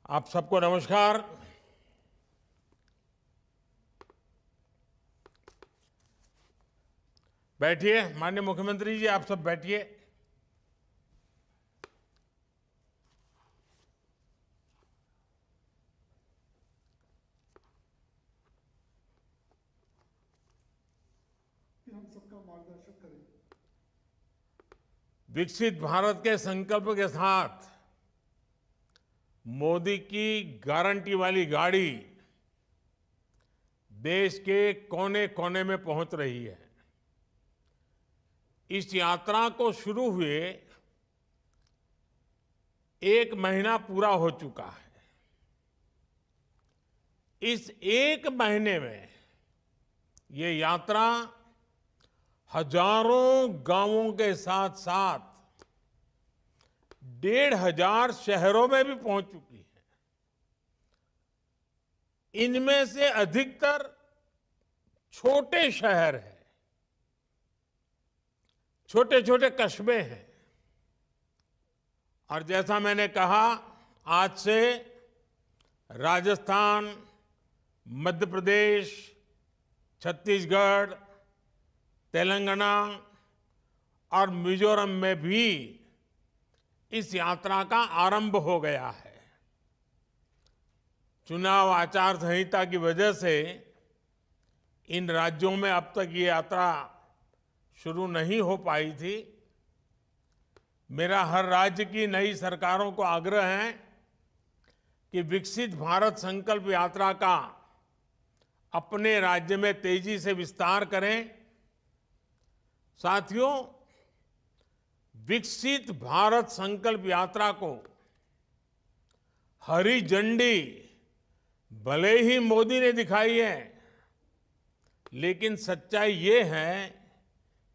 आप सबको नमस्कार। बैठिए। माननीय मुख्यमंत्री जी, आप सब बैठिए। हम सबका मार्गदर्शन करें। विकसित भारत के संकल्प के साथ मोदी की गारंटी वाली गाड़ी देश के कोने कोने में पहुंच रही है। इस यात्रा को शुरू हुए 1 महीना पूरा हो चुका है। इस 1 महीने में ये यात्रा हजारों गांवों के साथ साथ 1,500 शहरों में भी पहुंच चुकी है। इनमें से अधिकतर छोटे शहर हैं, छोटे छोटे कस्बे हैं। और जैसा मैंने कहा, आज से राजस्थान, मध्य प्रदेश, छत्तीसगढ़, तेलंगाना और मिजोरम में भी इस यात्रा का आरंभ हो गया है। चुनाव आचार संहिता की वजह से इन राज्यों में अब तक ये यात्रा शुरू नहीं हो पाई थी। मेरा हर राज्य की नई सरकारों को आग्रह है कि विकसित भारत संकल्प यात्रा का अपने राज्य में तेजी से विस्तार करें। साथियों, विकसित भारत संकल्प यात्रा को हरी झंडी भले ही मोदी ने दिखाई है, लेकिन सच्चाई ये है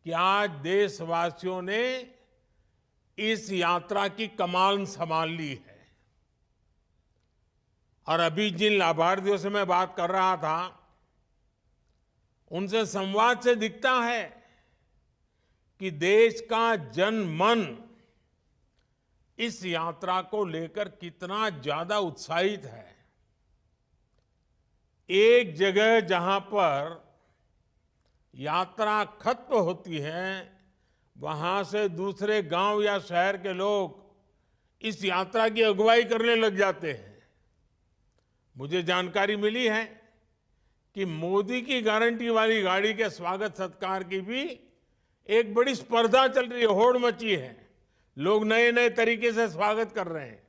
कि आज देशवासियों ने इस यात्रा की कमान संभाल ली है। और अभी जिन लाभार्थियों से मैं बात कर रहा था, उनसे संवाद से दिखता है कि देश का जन मन इस यात्रा को लेकर कितना ज्यादा उत्साहित है। एक जगह जहां पर यात्रा खत्म होती है, वहां से दूसरे गांव या शहर के लोग इस यात्रा की अगुवाई करने लग जाते हैं। मुझे जानकारी मिली है कि मोदी की गारंटी वाली गाड़ी के स्वागत सत्कार की भी एक बड़ी स्पर्धा चल रही है, होड़ मची है। लोग नए नए तरीके से स्वागत कर रहे हैं।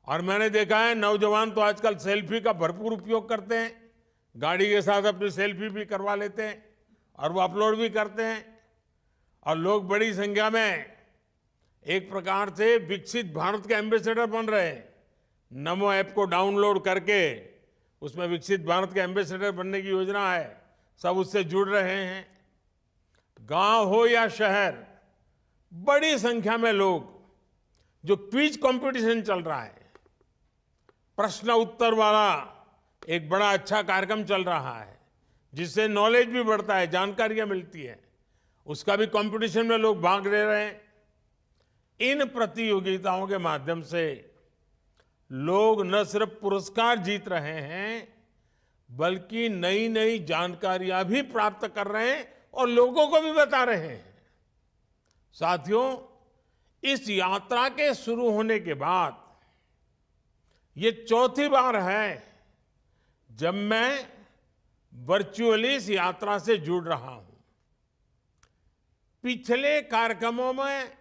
और मैंने देखा है, नौजवान तो आजकल सेल्फी का भरपूर उपयोग करते हैं। गाड़ी के साथ अपनी सेल्फी भी करवा लेते हैं और वो अपलोड भी करते हैं। और लोग बड़ी संख्या में एक प्रकार से विकसित भारत के एम्बेसडर बन रहे हैं। नमो ऐप को डाउनलोड करके उसमें विकसित भारत के एम्बेसडर बनने की योजना है। सब उससे जुड़ रहे हैं। गांव हो या शहर, बड़ी संख्या में लोग, जो क्विज कंपटीशन चल रहा है, प्रश्न उत्तर वाला एक बड़ा अच्छा कार्यक्रम चल रहा है, जिससे नॉलेज भी बढ़ता है, जानकारियां मिलती है, उसका भी कंपटीशन में लोग भाग ले रहे हैं। इन प्रतियोगिताओं के माध्यम से लोग न सिर्फ पुरस्कार जीत रहे हैं, बल्कि नई नई जानकारियां भी प्राप्त कर रहे हैं और लोगों को भी बता रहे हैं। साथियों, इस यात्रा के शुरू होने के बाद ये चौथी बार है जब मैं वर्चुअली इस यात्रा से जुड़ रहा हूं। पिछले कार्यक्रमों में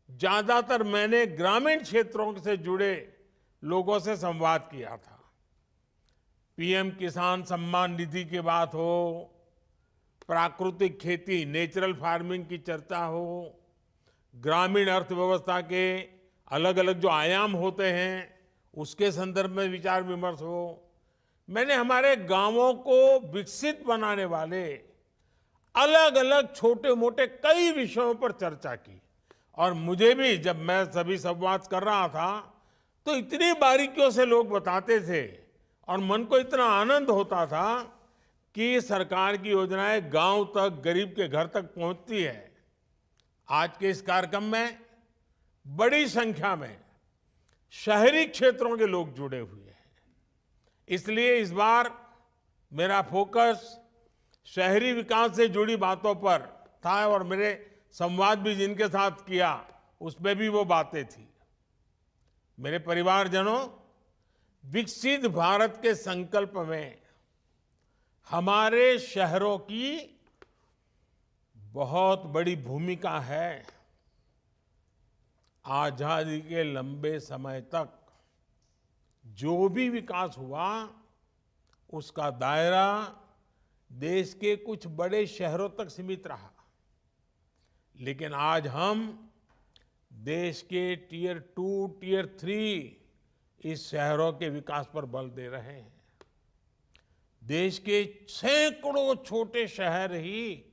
ज्यादातर मैंने ग्रामीण क्षेत्रों से जुड़े लोगों से संवाद किया था। पीएम किसान सम्मान निधि की बात हो, प्राकृतिक खेती, नेचुरल फार्मिंग की चर्चा हो, ग्रामीण अर्थव्यवस्था के अलग अलग जो आयाम होते हैं उसके संदर्भ में विचार विमर्श हो। मैंने हमारे गांवों को विकसित बनाने वाले अलग अलग छोटे मोटे कई विषयों पर चर्चा की। और मुझे भी, जब मैं सभी संवाद कर रहा था, तो इतनी बारीकियों से लोग बताते थे और मन को इतना आनंद होता था कि सरकार की योजनाएं गांव तक, गरीब के घर तक पहुंचती है। आज के इस कार्यक्रम में बड़ी संख्या में शहरी क्षेत्रों के लोग जुड़े हुए हैं। इसलिए इस बार मेरा फोकस शहरी विकास से जुड़ी बातों पर था और मेरे संवाद भी जिनके साथ किया उसमें भी वो बातें थी। मेरे परिवारजनों, विकसित भारत के संकल्प में हमारे शहरों की बहुत बड़ी भूमिका है। आजादी के लंबे समय तक जो भी विकास हुआ उसका दायरा देश के कुछ बड़े शहरों तक सीमित रहा, लेकिन आज हम देश के टियर 2, टियर 3 इस शहरों के विकास पर बल दे रहे हैं। देश के सैकड़ों छोटे शहर ही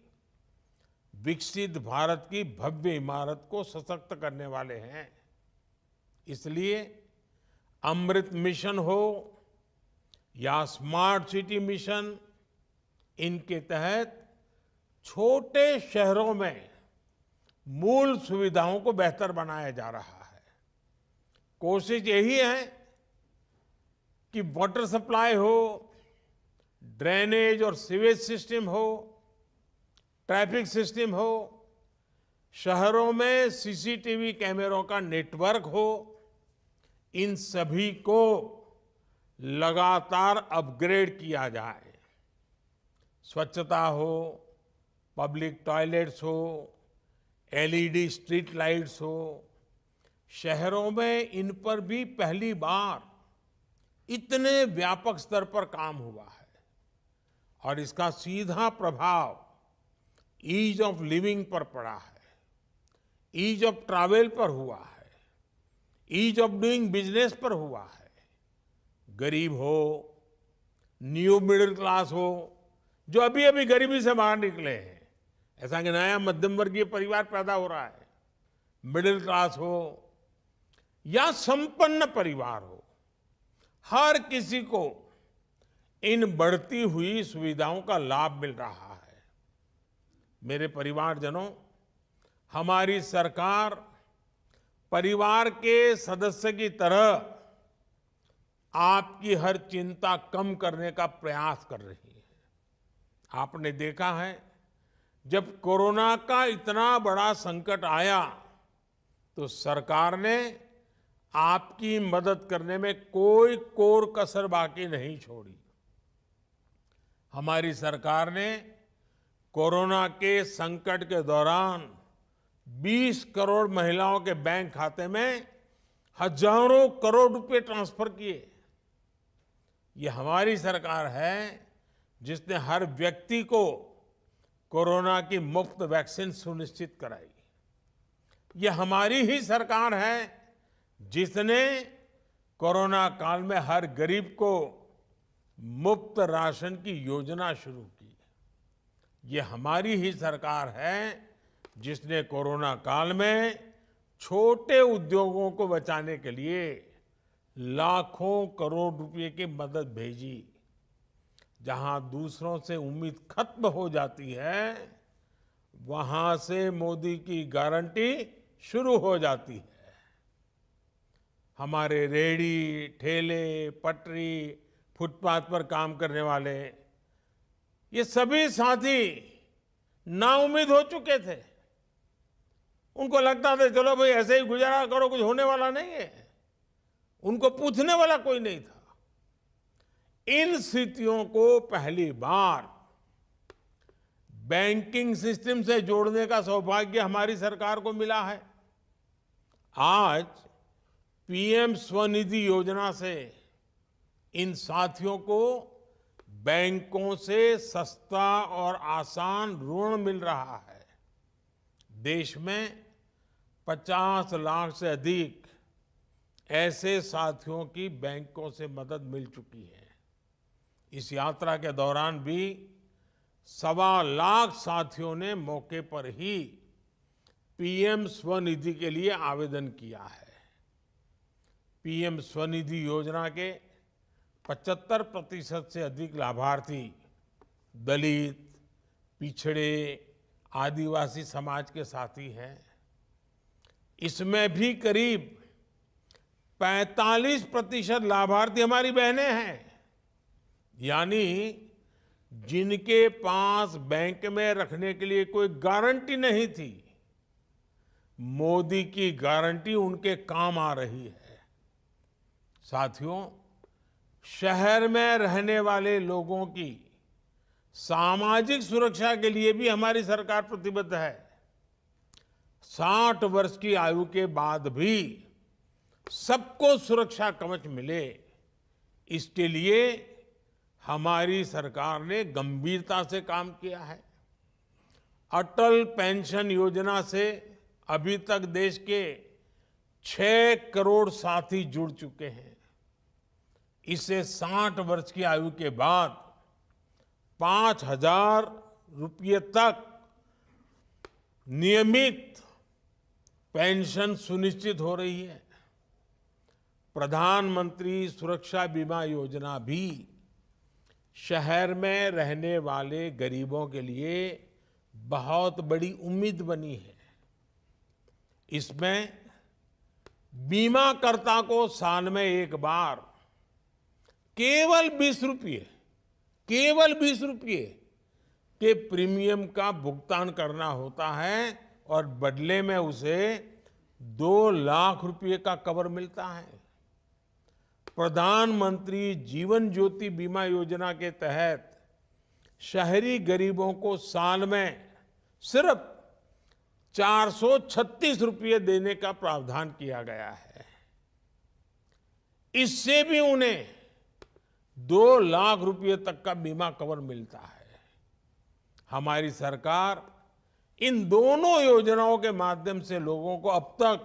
विकसित भारत की भव्य इमारत को सशक्त करने वाले हैं। इसलिए अमृत मिशन हो या स्मार्ट सिटी मिशन, इनके तहत छोटे शहरों में मूल सुविधाओं को बेहतर बनाया जा रहा है। कोशिश यही है कि वाटर सप्लाई हो, ड्रेनेज और सीवेज सिस्टम हो, ट्रैफिक सिस्टम हो, शहरों में सीसीटीवी कैमरों का नेटवर्क हो, इन सभी को लगातार अपग्रेड किया जाए। स्वच्छता हो, पब्लिक टॉयलेट्स हो, एलईडी स्ट्रीट लाइट्स हो, शहरों में इन पर भी पहली बार इतने व्यापक स्तर पर काम हुआ है और इसका सीधा प्रभाव ईज ऑफ लिविंग पर पड़ा है, ईज ऑफ ट्रैवल पर हुआ है, ईज ऑफ डूइंग बिजनेस पर हुआ है। गरीब हो, न्यू मिडिल क्लास हो, जो अभी अभी गरीबी से बाहर निकले हैं, ऐसा कि नया मध्यम वर्गीय परिवार पैदा हो रहा है, मिडिल क्लास हो या संपन्न परिवार हो, हर किसी को इन बढ़ती हुई सुविधाओं का लाभ मिल रहा है। मेरे परिवारजनों, हमारी सरकार परिवार के सदस्य की तरह आपकी हर चिंता कम करने का प्रयास कर रही है। आपने देखा है, जब कोरोना का इतना बड़ा संकट आया तो सरकार ने आपकी मदद करने में कोई कोर कसर बाकी नहीं छोड़ी। हमारी सरकार ने कोरोना के संकट के दौरान 20 करोड़ महिलाओं के बैंक खाते में हजारों करोड़ रुपए ट्रांसफर किए। ये हमारी सरकार है जिसने हर व्यक्ति को कोरोना की मुफ्त वैक्सीन सुनिश्चित कराई। ये हमारी ही सरकार है जिसने कोरोना काल में हर गरीब को मुफ्त राशन की योजना शुरू की। ये हमारी ही सरकार है जिसने कोरोना काल में छोटे उद्योगों को बचाने के लिए लाखों करोड़ रुपए की मदद भेजी। जहां दूसरों से उम्मीद खत्म हो जाती है, वहां से मोदी की गारंटी शुरू हो जाती है। हमारे रेहड़ी, ठेले, पटरी, फुटपाथ पर काम करने वाले, ये सभी साथी नाउम्मीद हो चुके थे। उनको लगता था चलो भाई ऐसे ही गुजारा करो, कुछ होने वाला नहीं है। उनको पूछने वाला कोई नहीं था। इन स्थितियों को पहली बार बैंकिंग सिस्टम से जोड़ने का सौभाग्य हमारी सरकार को मिला है। आज पीएम स्वनिधि योजना से इन साथियों को बैंकों से सस्ता और आसान ऋण मिल रहा है। देश में 50 लाख से अधिक ऐसे साथियों की बैंकों से मदद मिल चुकी है। इस यात्रा के दौरान भी 1.25 लाख साथियों ने मौके पर ही पीएम स्वनिधि के लिए आवेदन किया है। पीएम स्वनिधि योजना के 75% से अधिक लाभार्थी दलित, पिछड़े, आदिवासी समाज के साथी हैं। इसमें भी करीब 45% लाभार्थी हमारी बहनें हैं। यानी जिनके पास बैंक में रखने के लिए कोई गारंटी नहीं थी, मोदी की गारंटी उनके काम आ रही है। साथियों, शहर में रहने वाले लोगों की सामाजिक सुरक्षा के लिए भी हमारी सरकार प्रतिबद्ध है। 60 वर्ष की आयु के बाद भी सबको सुरक्षा कवच मिले, इसके लिए हमारी सरकार ने गंभीरता से काम किया है। अटल पेंशन योजना से अभी तक देश के 6 करोड़ साथी जुड़ चुके हैं। इससे 60 वर्ष की आयु के बाद 5,000 रुपये तक नियमित पेंशन सुनिश्चित हो रही है। प्रधानमंत्री सुरक्षा बीमा योजना भी शहर में रहने वाले गरीबों के लिए बहुत बड़ी उम्मीद बनी है। इसमें बीमाकर्ता को साल में एक बार केवल 20 रुपये के प्रीमियम का भुगतान करना होता है और बदले में उसे 2 लाख रुपए का कवर मिलता है। प्रधानमंत्री जीवन ज्योति बीमा योजना के तहत शहरी गरीबों को साल में सिर्फ 436 रुपये देने का प्रावधान किया गया है। इससे भी उन्हें 2 लाख रुपये तक का बीमा कवर मिलता है। हमारी सरकार इन दोनों योजनाओं के माध्यम से लोगों को अब तक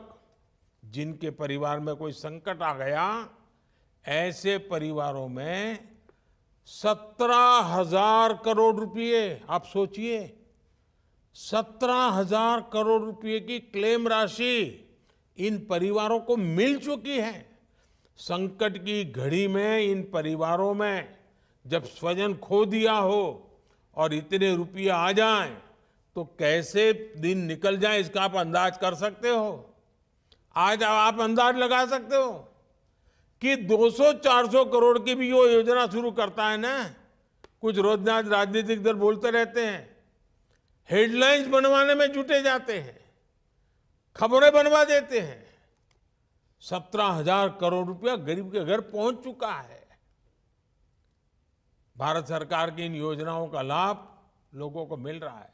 जिनके परिवार में कोई संकट आ गया, ऐसे परिवारों में 17,000 करोड़ रुपए, आप सोचिए, 17,000 करोड़ रुपए की क्लेम राशि इन परिवारों को मिल चुकी है। संकट की घड़ी में इन परिवारों में जब स्वजन खो दिया हो और इतने रुपये आ जाएं, तो कैसे दिन निकल जाए इसका आप अंदाज कर सकते हो। आज आप अंदाज लगा सकते हो कि 200-400 करोड़ की भी वो योजना शुरू करता है ना, कुछ रोजनाज राजनीतिक दल बोलते रहते हैं, हेडलाइंस बनवाने में जुटे जाते हैं, खबरें बनवा देते हैं। 17,000 करोड़ रुपया गरीब के घर पहुंच चुका है। भारत सरकार की इन योजनाओं का लाभ लोगों को मिल रहा है।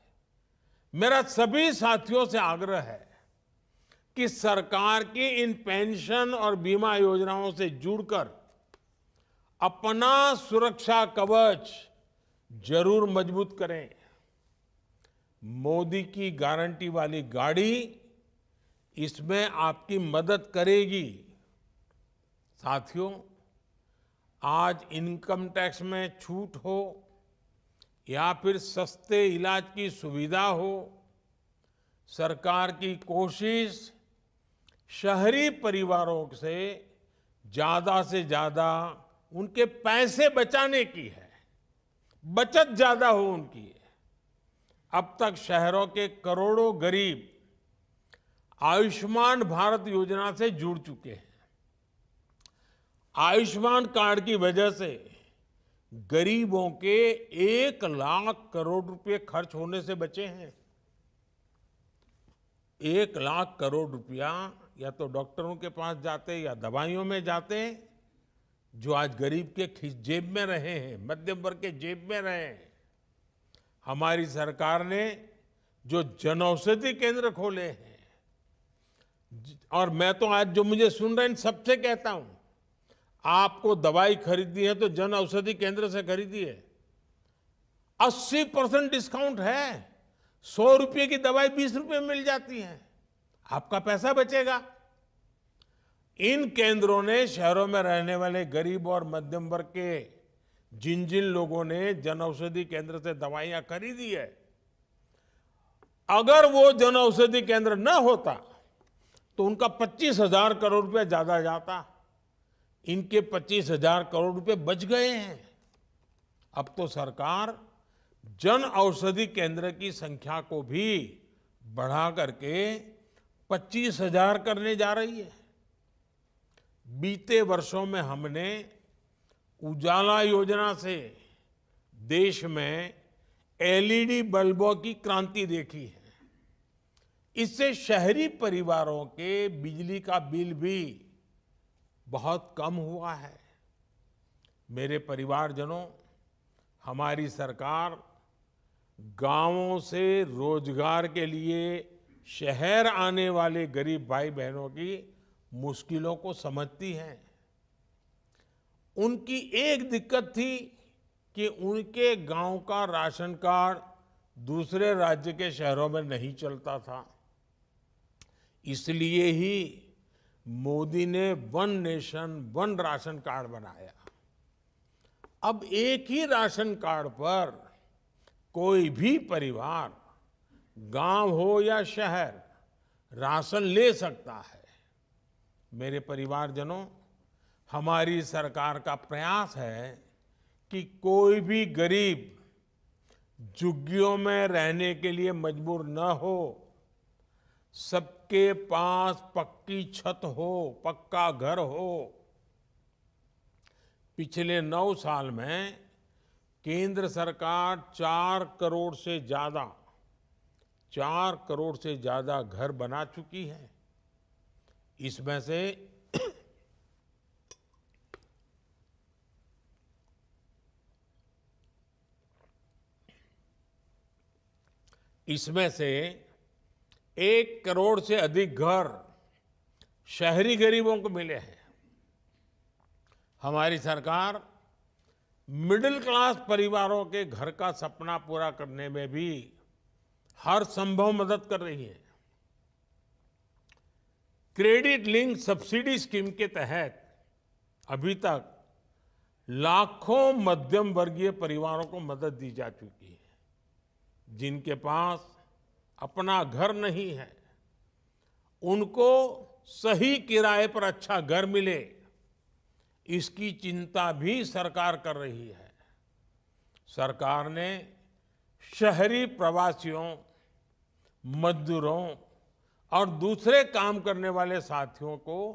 मेरा सभी साथियों से आग्रह है कि सरकार की इन पेंशन और बीमा योजनाओं से जुड़कर अपना सुरक्षा कवच जरूर मजबूत करें। मोदी की गारंटी वाली गाड़ी इसमें आपकी मदद करेगी। साथियों, आज इनकम टैक्स में छूट हो या फिर सस्ते इलाज की सुविधा हो, सरकार की कोशिश शहरी परिवारों से ज्यादा उनके पैसे बचाने की है, बचत ज्यादा हो उनकी। अब तक शहरों के करोड़ों गरीब आयुष्मान भारत योजना से जुड़ चुके हैं। आयुष्मान कार्ड की वजह से गरीबों के 1 लाख करोड़ रुपए खर्च होने से बचे हैं। 1 लाख करोड़ रुपया या तो डॉक्टरों के पास जाते या दवाइयों में जाते, जो आज गरीब के जेब में रहे हैं, मध्यम वर्ग के जेब में रहे हैं। हमारी सरकार ने जो जनऔषधि केंद्र खोले हैं, और मैं तो आज जो मुझे सुन रहे हैं सबसे कहता हूं, आपको दवाई खरीदनी है तो जन औषधि केंद्र से खरीदिए। 80% डिस्काउंट है। 100 रुपये की दवाई 20 रुपये में मिल जाती है, आपका पैसा बचेगा। इन केंद्रों ने शहरों में रहने वाले गरीब और मध्यम वर्ग के जिन जिन लोगों ने जन औषधि केंद्र से दवाइयां खरीदी है, अगर वो जन औषधि केंद्र न होता तो उनका 25,000 करोड़ रुपए ज्यादा जाता। इनके 25,000 करोड़ रुपए बच गए हैं। अब तो सरकार जन औषधि केंद्र की संख्या को भी बढ़ा करके 25,000 करने जा रही है। बीते वर्षों में हमने उजाला योजना से देश में एलईडी बल्बों की क्रांति देखी है। इससे शहरी परिवारों के बिजली का बिल भी बहुत कम हुआ है। मेरे परिवारजनों, हमारी सरकार गांवों से रोजगार के लिए शहर आने वाले गरीब भाई बहनों की मुश्किलों को समझती है। उनकी एक दिक्कत थी कि उनके गांव का राशन कार्ड दूसरे राज्य के शहरों में नहीं चलता था। इसलिए ही मोदी ने one nation one ration card बनाया। अब एक ही राशन कार्ड पर कोई भी परिवार, गांव हो या शहर, राशन ले सकता है। मेरे परिवारजनों, हमारी सरकार का प्रयास है कि कोई भी गरीब झुग्गियों में रहने के लिए मजबूर न हो, सबके पास पक्की छत हो, पक्का घर हो। पिछले 9 साल में केंद्र सरकार 4 करोड़ से ज्यादा घर बना चुकी है। इसमें से इसमें से 1 करोड़ से अधिक घर शहरी गरीबों को मिले हैं। हमारी सरकार मिडिल क्लास परिवारों के घर का सपना पूरा करने में भी हर संभव मदद कर रही है। क्रेडिट लिंक सब्सिडी स्कीम के तहत अभी तक लाखों मध्यम वर्गीय परिवारों को मदद दी जा चुकी है। जिनके पास अपना घर नहीं है, उनको सही किराए पर अच्छा घर मिले, इसकी चिंता भी सरकार कर रही है। सरकार ने शहरी प्रवासियों, मजदूरों और दूसरे काम करने वाले साथियों को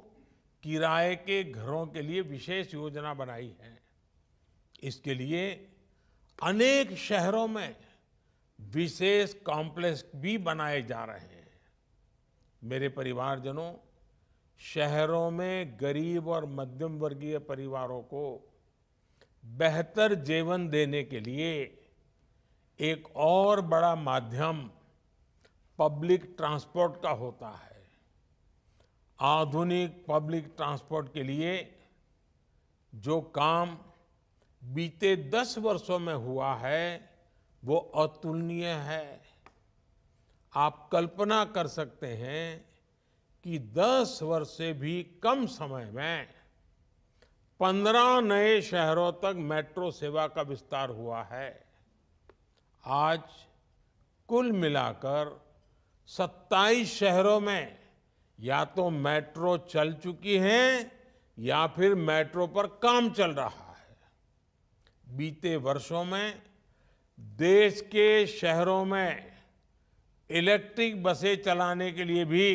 किराए के घरों के लिए विशेष योजना बनाई है। इसके लिए अनेक शहरों में विशेष कॉम्प्लेक्स भी बनाए जा रहे हैं। मेरे परिवारजनों, शहरों में गरीब और मध्यम वर्गीय परिवारों को बेहतर जीवन देने के लिए एक और बड़ा माध्यम पब्लिक ट्रांसपोर्ट का होता है। आधुनिक पब्लिक ट्रांसपोर्ट के लिए जो काम बीते 10 वर्षों में हुआ है, वो अतुलनीय है। आप कल्पना कर सकते हैं कि 10 वर्ष से भी कम समय में 15 नए शहरों तक मेट्रो सेवा का विस्तार हुआ है। आज कुल मिलाकर 27 शहरों में या तो मेट्रो चल चुकी है या फिर मेट्रो पर काम चल रहा है। बीते वर्षों में देश के शहरों में इलेक्ट्रिक बसें चलाने के लिए भी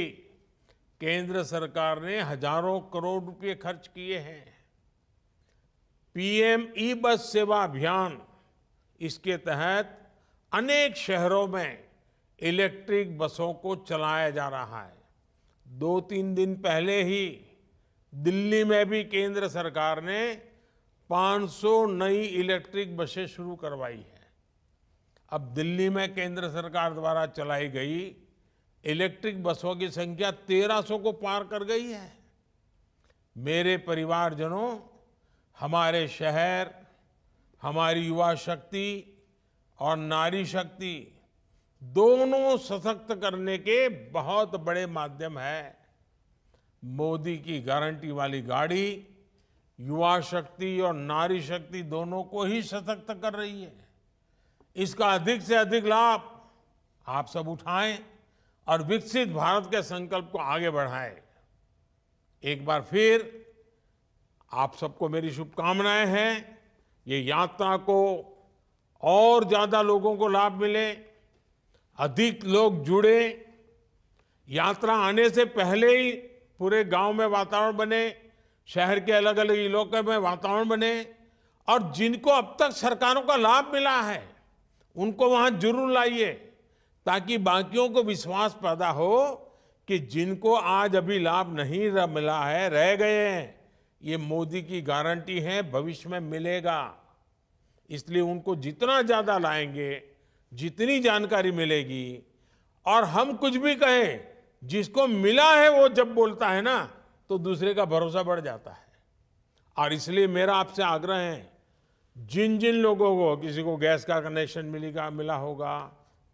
केंद्र सरकार ने हजारों करोड़ रुपए खर्च किए हैं। पीएम ई बस सेवा अभियान, इसके तहत अनेक शहरों में इलेक्ट्रिक बसों को चलाया जा रहा है। 2-3 दिन पहले ही दिल्ली में भी केंद्र सरकार ने 500 नई इलेक्ट्रिक बसें शुरू करवाई है। अब दिल्ली में केंद्र सरकार द्वारा चलाई गई इलेक्ट्रिक बसों की संख्या 1300 को पार कर गई है। मेरे परिवारजनों, हमारे शहर, हमारी युवा शक्ति और नारी शक्ति दोनों सशक्त करने के बहुत बड़े माध्यम है। मोदी की गारंटी वाली गाड़ी युवा शक्ति और नारी शक्ति दोनों को ही सशक्त कर रही है। इसका अधिक से अधिक लाभ आप सब उठाएं और विकसित भारत के संकल्प को आगे बढ़ाएं। एक बार फिर आप सबको मेरी शुभकामनाएं हैं। ये यात्रा को और ज्यादा लोगों को लाभ मिले, अधिक लोग जुड़े, यात्रा आने से पहले ही पूरे गांव में वातावरण बने, शहर के अलग अलग इलाकों में वातावरण बने, और जिनको अब तक सरकारों का लाभ मिला है उनको वहां जरूर लाइए, ताकि बाकियों को विश्वास पैदा हो कि जिनको आज अभी लाभ नहीं मिला है, रह गए हैं, ये मोदी की गारंटी है भविष्य में मिलेगा। इसलिए उनको जितना ज्यादा लाएंगे, जितनी जानकारी मिलेगी, और हम कुछ भी कहें, जिसको मिला है वो जब बोलता है ना, तो दूसरे का भरोसा बढ़ जाता है। और इसलिए मेरा आपसे आग्रह है, जिन जिन लोगों को, किसी को गैस का कनेक्शन मिला होगा,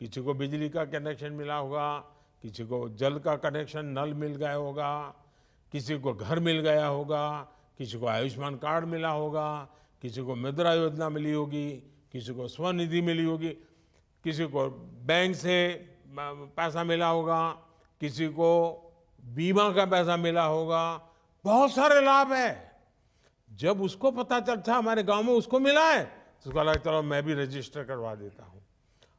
किसी को बिजली का कनेक्शन मिला होगा, किसी को जल का कनेक्शन नल मिल गया होगा, किसी को घर मिल गया होगा, किसी को आयुष्मान कार्ड मिला होगा, किसी को मुद्रा योजना मिली होगी, किसी को स्वनिधि मिली होगी, किसी को बैंक से पैसा मिला होगा, किसी को बीमा का पैसा मिला होगा, बहुत सारे लाभ है। जब उसको पता चलता हमारे गांव में उसको मिला है, तो उसको लगा चलो मैं भी रजिस्टर करवा देता हूं।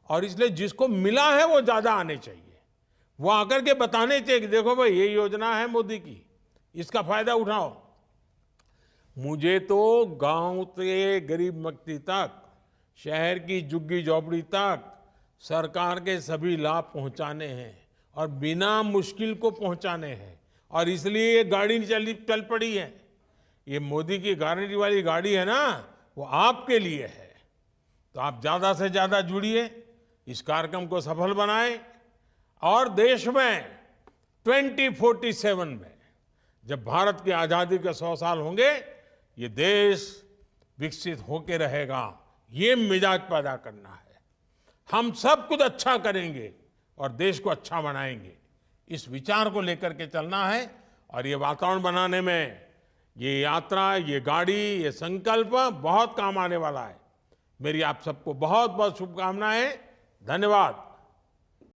और इसलिए जिसको मिला है वो ज्यादा आने चाहिए, वो आकर के बताने चाहिए कि देखो भाई ये योजना है मोदी की, इसका फायदा उठाओ। मुझे तो गांव से गरीब व्यक्ति तक, शहर की झुग्गी झोपड़ी तक सरकार के सभी लाभ पहुंचाने हैं, और बिना मुश्किल को पहुंचाने हैं। और इसलिए ये गाड़ी चल पड़ी है। ये मोदी की गारंटी वाली गाड़ी है ना, वो आपके लिए है। तो आप ज्यादा से ज्यादा जुड़िए, इस कार्यक्रम को सफल बनाएं, और देश में 2047 में जब भारत की आजादी के 100 साल होंगे, ये देश विकसित होके रहेगा। ये मिजाज पैदा करना है। हम सब कुछ अच्छा करेंगे और देश को अच्छा बनाएंगे, इस विचार को लेकर के चलना है। और ये वातावरण बनाने में ये यात्रा, ये गाड़ी, ये संकल्प बहुत काम आने वाला है। मेरी आप सबको बहुत बहुत शुभकामनाएं। धन्यवाद।